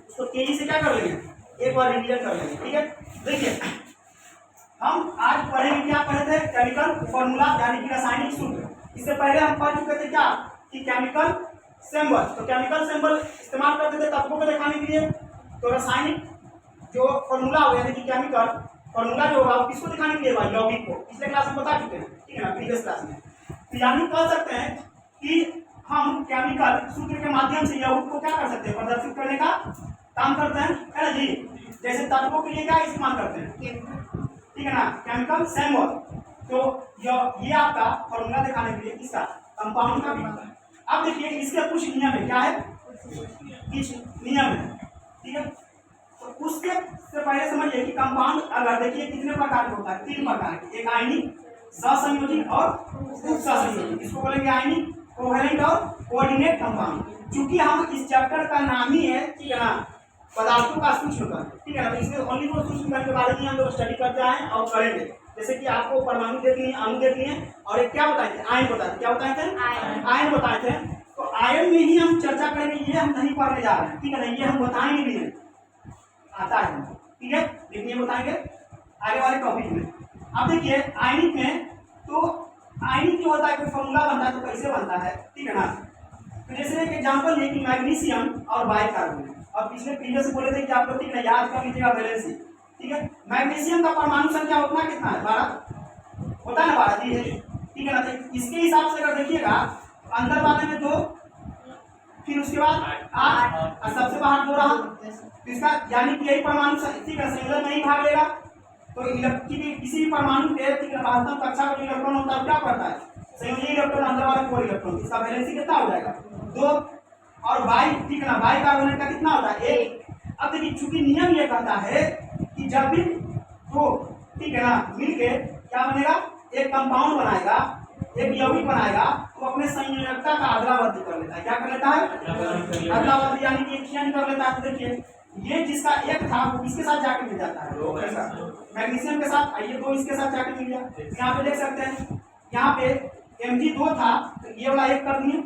उसको तेजी से क्या कर लेंगे, एक बार रिवीजन कर लेंगे। ठीक है, देखिए हम आज पढ़ेंगे, क्या पढ़े थे, केमिकल फॉर्मूला यानी कि रासायनिक सूत्र। इससे पहले हम पढ़ चुके थे क्या कि केमिकल सिंबल। तो केमिकल सिंबल इस्तेमाल करते थे तत्वों को दिखाने के लिए। तो रासायनिक जो फॉर्मूला हो यानी कि केमिकल फॉर्मूला जो होगा वो किसको दिखाने के लिए होगा, यौगिक को। पिछले क्लास में बता चुके हैं, ठीक है ना, प्रीवियस क्लास में। तो यानी कह सकते हैं कि हम केमिकल सूत्र के माध्यम से यौगिक को क्या कर सकते हैं, प्रदर्शित करने का काम करते हैं, है ना जी। जैसे तत्वों के लिए क्या इस्तेमाल करते हैं, ठीक है ना, केमिकल सिंबल। तो ये आपका फॉर्मूला दिखाने के लिए इसका कंपाउंड का भी। अब देखिए इसके कुछ नियम है, क्या है, कुछ नियम है, ठीक है। तो उसके से पहले समझिए कि कंपाउंड अगर देखिए कितने प्रकार के होता है, 3 प्रकार के, एक आयनिक, सहसंयोजी और उपसहसंयोजी। इसको बोलेंगे आयनिक, कोवैलेंट और कोऑर्डिनेट कंपाउंड। चूंकि हम इस चैप्टर का नाम ही है, ठीक है ना, पदार्थों का सूक्ष्म कण, ठीक है ना, तो इसमें ओनली वो सूक्ष्म कण के बारे में हम लोग स्टडी करते आए और करेंगे। जैसे कि आपको परमाणु देख लिए, अणु देख लिए, और एक क्या बताए थे, आयन बताए थे, क्या बताए थे, आयन बताए थे। तो आयन में ही हम चर्चा करेंगे, ये हम नहीं पढ़ने जा रहे हैं, ठीक है ना, ये हम बताएंगे भी नहीं, आता है, ठीक है, लेकिन ये बताएंगे आगे वाले टॉपिक में। अब देखिए आयनिक में, तो आयनिक जो होता है कोई फॉर्मूला बनता है तो कैसे बनता है, ठीक है ना। तो जैसे एक एग्जांपल है कि मैग्नीशियम और बाइकार्बोनेट, और पिछले प्रीवियस बोले थे कि आप लोग, ठीक है, याद कर लीजिएगा वैलेंसी, ठीक है। मैग्नीशियम का परमाणु संख्या उतना कितना है, 12 होता है ना, 12 जी है, ठीक है ना। तो इसके हिसाब से अगर देखिएगा अंदर वाले में 2, फिर उसके बाद 8 और सबसे बाहर 2 रहा, तो इसका यानी कि यही परमाणु, ठीक है, संयोजन में ही भाग लेगा। तो किसी भी परमाणु के, ठीक है, महत्तम कक्षा का जो इलेक्ट्रॉन होता है क्या करता है, संयोजी इलेक्ट्रॉन, अंदर वाला कोई इलेक्ट्रॉन, इसका वैलेंसी कितना हो जाएगा, 2। और बाई, ठीक है ना, बाइकार्बोनेट का कितना होता है, 1। अब देखिए चूंकि नियम ये कहता है कि जब भी 2, ठीक है ना, मिलके क्या बनेगा, एक कंपाउंड बनाएगा, एक यौगिक बनाएगा, तो अपने संयोजकता का अदला बदली कर लेता है। क्या कर लेता है, अदला बदली, यानी कि एक्सचेंज कर लेता है। तो देखिए ये जिसका 1 था वो किसके साथ जाके मिल जाता है, 2 के साथ, मैग्नीशियम के साथ, ये 2 इसके साथ जाके मिल गया। यहाँ पे देख सकते हैं, यहाँ पे Mg2 था तो ये वाला 1 कर दिए,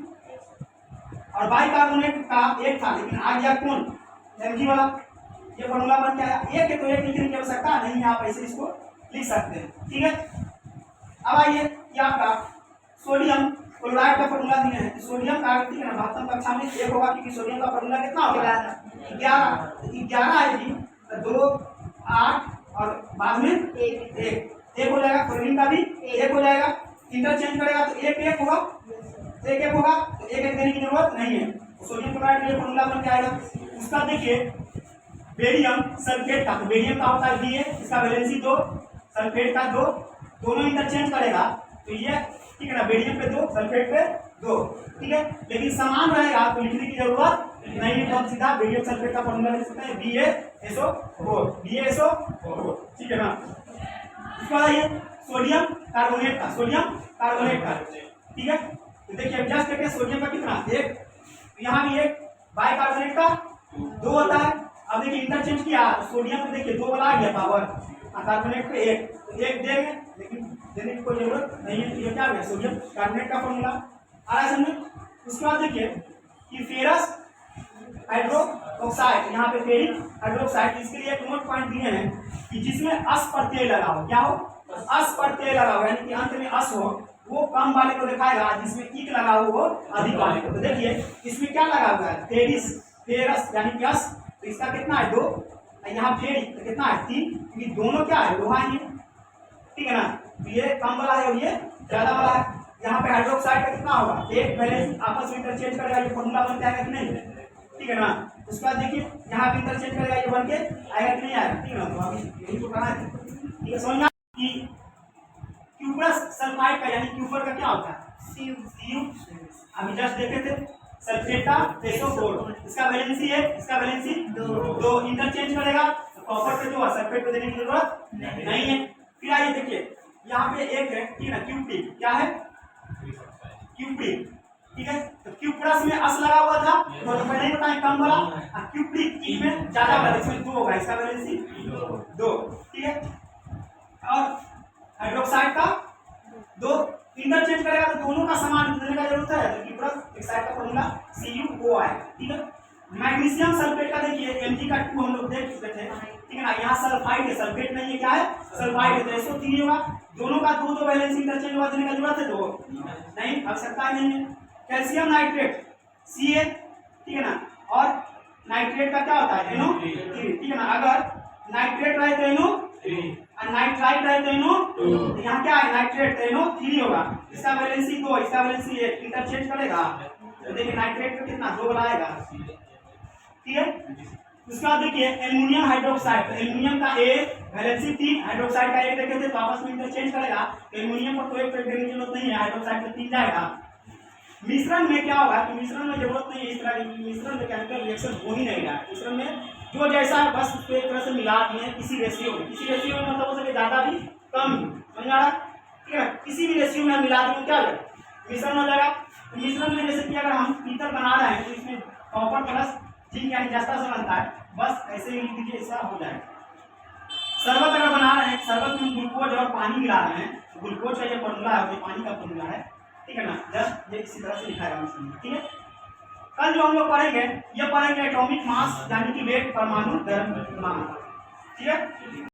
और बाइकार्बोनेट का 1 था लेकिन आ गया कौन, Mg वाला। ये फॉर्मूला बन के आया, 1 है तो 1 लिखने की आवश्यकता नहीं, आप ऐसे इसको लिख सकते हैं, ठीक है। अब आइए कि आपका सोडियम क्लोराइड का फॉर्मूला दिए हैं। सोडियम का, ठीक है ना, महत्तम कक्षा में 1 होगा, क्योंकि सोडियम का फॉर्मूला कितना होगा, 11 है जी, 2 8 और बाद में 1 हो जाएगा। क्लोरीन का भी 1 हो जाएगा, इंटरचेंज करेगा तो 1 होगा, 1 होगा, तो 1 देने की जरूरत नहीं है। सोडियम क्लोराइड के लिए फॉर्मूला बन के आएगा। उसका देखिए बेरियम सल्फेट का, तो बेरियम का होता है Ba, इसका वैलेंसी 2, सल्फेट का 2, दोनों इंटरचेंज करेगा तो ये, ठीक है ना, बेरियम पे 2, सल्फेट पे 2, ठीक है। लेकिन समान रहेगा तो लिखने की जरूरत नहीं है, बहुत सीधा बेरियम सल्फेट का फॉर्मूला लिख सकते हैं, BaSO4, ठीक है ना। उसके बाद ये सोडियम कार्बोनेट का, ठीक है। तो देखिए जस्ट देखिए सोडियम का कितना, 1, यहाँ भी 1, बाइकार्बोनेट का 2 होता है। अब देखिए इंटरचेंज किया, सोडियम पे देखिए 2 वाला आ गया पावर, कार्बोनेट पे 1, तो 1 देंगे, लेकिन देने की कोई जरूरत नहीं है। ये क्या है, सोडियम कार्बोनेट का फॉर्मूला आ रहा है समझ। उसके बाद देखिए कि फेरस हाइड्रोक्साइड, यहाँ पे फेरिक हाइड्रोक्साइड, इसके लिए एक नोट पॉइंट दिए हैं कि जिसमें अस प्रत्यय लगा हो, क्या हो, अस प्रत्यय लगा हो, यानी कि अंत में अस हो, वो कम वाले को दिखाएगा, जिसमें इक लगा हो वो अधिक वाले को। तो देखिए इसमें क्या लगा हुआ है, फेरस यानी कि अस, तो इसका कितना है 2, यहाँ फेरिक तो कितना है 3, क्योंकि दोनों क्या है, लोहा ही, ठीक है ना। तो ये कम वाला है और ये ज्यादा वाला है। यहाँ पे हाइड्रोक्साइड का कितना होगा, 1, पहले आपस में इंटरचेंज करेगा, ये फॉर्मूला बन जाएगा कि नहीं, ठीक है ना। उसके बाद देखिए यहाँ पे इंटरचेंज करेगा, ये बन के आएगा कि नहीं आएगा, ठीक है ना। तो अभी यही तो करना है, ठीक है। समझना कि क्यूपरस सल्फाइड का यानी क्यूपर का क्या होता है, Cu, अभी जस्ट देखे थे, सल्फेट का SO4, इसका वैलेंसी 1, इसका वैलेंसी 2, इंटरचेंज करेगा तो कॉपर पे जो सल्फेट पे देने की जरूरत नहीं है। फिर आइए देखिए यहाँ पे एक है, ठीक है ना, क्यूप्रिक, क्या है, क्यूप्रिक, ठीक है। तो क्यूपरस में अस लगा हुआ था, तो पहले ही बताएं कम वाला, और क्यूप्रिक में ज्यादा वाला, इसमें 2 होगा, इसका वैलेंसी 2, ठीक है। और हाइड्रोक्साइड का 2, इंटरचेंज करेगा तो दोनों का समान देने का जरूरत है, तो क्यूपरस एक साइड का फॉर्मूला CuO आएगा, ठीक है। मैग्नीशियम सल्फेट का देखिए Mg का 2 हम लोग देख चुके थे, ठीक है ना। यहाँ सल्फाइड है, सल्फेट नहीं है, क्या है सल्फाइड है, तो SO3 होगा। दोनों का दो वैलेंस इंटरचेंज हुआ देने का जरूरत है तो नहीं, आवश्यकता नहीं है। कैल्शियम नाइट्रेट Ca, ठीक है ना, और नाइट्रेट का क्या होता है NO3, ठीक है ना। अगर नाइट्रेट रहे तो NO3 और नाइट्राइट रहे तो NO2, तो यहाँ क्या है नाइट्रेट तो NO3 होगा। इसका वैलेंसी 2, इसका वैलेंसी 1, इंटरचेंज करेगा तो देखिए नाइट्रेट का कितना 2 बनाएगा, ठीक है। उसके बाद देखिए एल्युमिनियम हाइड्रोक्साइड, तो एल्युमिनियम का A वैलेंसी 3, हाइड्रोक्साइड का 1 देखे थे, तो आपस में इंटरचेंज करेगा, तो एल्युमिनियम पर कोई देने की जरूरत नहीं है, हाइड्रोक्साइड में 3 जाएगा। मिश्रण में क्या होगा कि मिश्रण में जरूरत नहीं है इस तरह की, मिश्रण में केमिकल रिएक्शन हो ही नहीं रहा है। मिश्रण में जो जैसा है बस उसको एक तरह से मिला दिए किसी रेशियो में, किसी रेशियो में मतलब हो सके ज़्यादा भी कम भी, समझ आ रहा, ठीक है। किसी भी रेशियो में मिला दूँ क्या मिश्रण हो जाएगा। तो मिश्रण में जैसे कि अगर हम पीतल बना रहे हैं तो इसमें कॉपर प्लस जिंक यानी जस्ता से बनता है, बस ऐसे ही लिख दीजिए, ऐसा हो जाएगा। शरबत अगर बना रहे हैं, शरबत में ग्लूकोज और पानी मिला रहे हैं, ग्लूकोज का जो फॉर्मूला है वो पानी का फॉर्मूला है, ठीक है ना, जस्ट ये इसी तरह से लिखा है इसमें, ठीक है। कल जो हम लोग पढ़ेंगे ये पढ़ेंगे एटॉमिक मास यानी कि वेट, परमाणु द्रव्यमान, ठीक है।